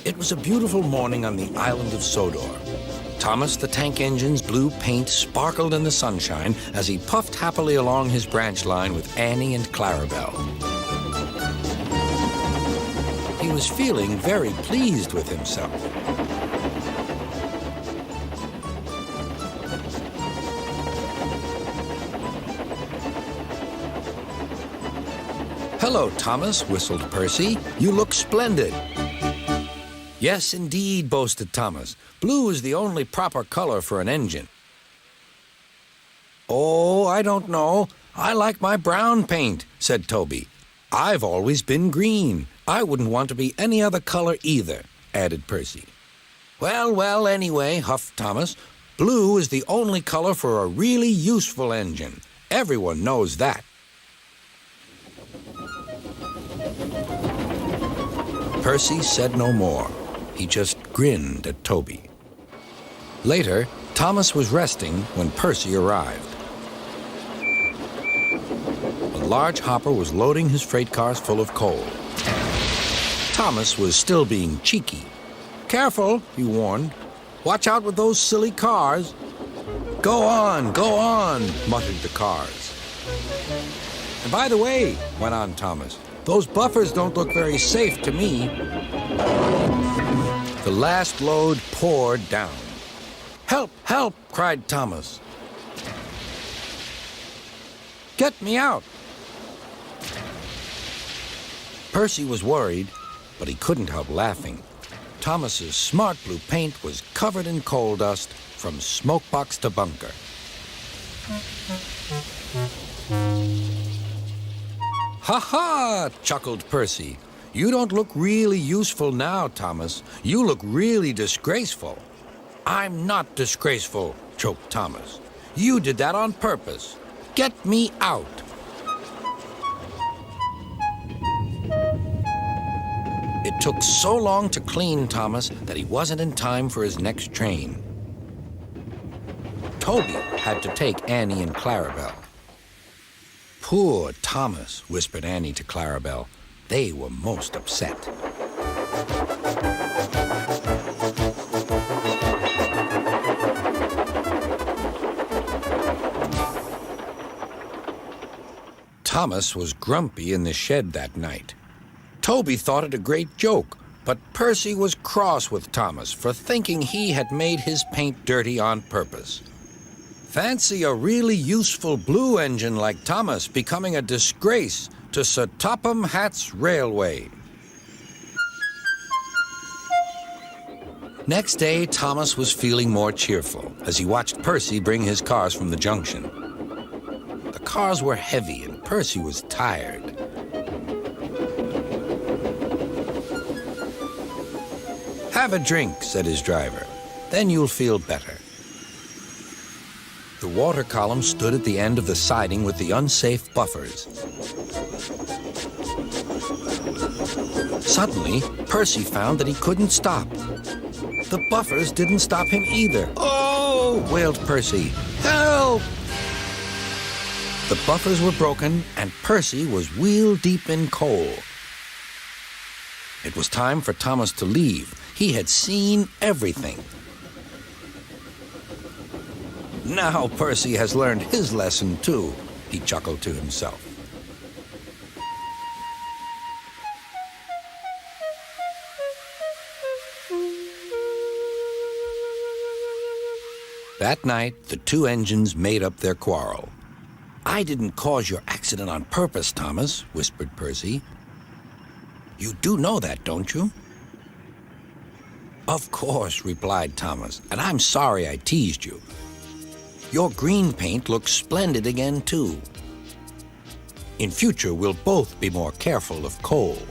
It was a beautiful morning on the island of Sodor. Thomas the Tank Engine's blue paint sparkled in the sunshine as he puffed happily along his branch line with Annie and Clarabelle. He was feeling very pleased with himself. "Hello, Thomas," whistled Percy. "You look splendid." "Yes, indeed," boasted Thomas. "Blue is the only proper color for an engine." "Oh, I don't know. I like my brown paint," said Toby. "I've always been green. I wouldn't want to be any other color either," added Percy. "Well, well, anyway," huffed Thomas, "blue is the only color for a really useful engine. Everyone knows that." Percy said no more. He just grinned at Toby. Later, Thomas was resting when Percy arrived. A large hopper was loading his freight cars full of coal. Thomas was still being cheeky. "Careful," he warned. "Watch out with those silly cars." Go on," muttered the cars. "And by the way," went on Thomas, "those buffers don't look very safe to me." The last load poured down. "Help, help," cried Thomas. "Get me out." Percy was worried, but he couldn't help laughing. Thomas's smart blue paint was covered in coal dust from smokebox to bunker. "Ha ha!" chuckled Percy. "You don't look really useful now, Thomas. You look really disgraceful." "I'm not disgraceful," choked Thomas. "You did that on purpose. Get me out." It took so long to clean Thomas that he wasn't in time for his next train. Toby had to take Annie and Clarabelle. "Poor Thomas," whispered Annie to Clarabelle. They were most upset. Thomas was grumpy in the shed that night. Toby thought it a great joke, but Percy was cross with Thomas for thinking he had made his paint dirty on purpose. Fancy a really useful blue engine like Thomas becoming a disgrace to Sir Topham Hatt's railway. Next day, Thomas was feeling more cheerful as he watched Percy bring his cars from the junction. The cars were heavy and Percy was tired. "Have a drink," said his driver. "Then you'll feel better." The water column stood at the end of the siding with the unsafe buffers. Suddenly, Percy found that he couldn't stop. The buffers didn't stop him either. "Oh!" wailed Percy. "Help!" The buffers were broken, and Percy was wheel-deep in coal. It was time for Thomas to leave. He had seen everything. "Now Percy has learned his lesson, too," he chuckled to himself. That night, the two engines made up their quarrel. "I didn't cause your accident on purpose, Thomas," whispered Percy. "You do know that, don't you?" "Of course," replied Thomas, "and I'm sorry I teased you. Your green paint looks splendid again, too. In future, we'll both be more careful of coal."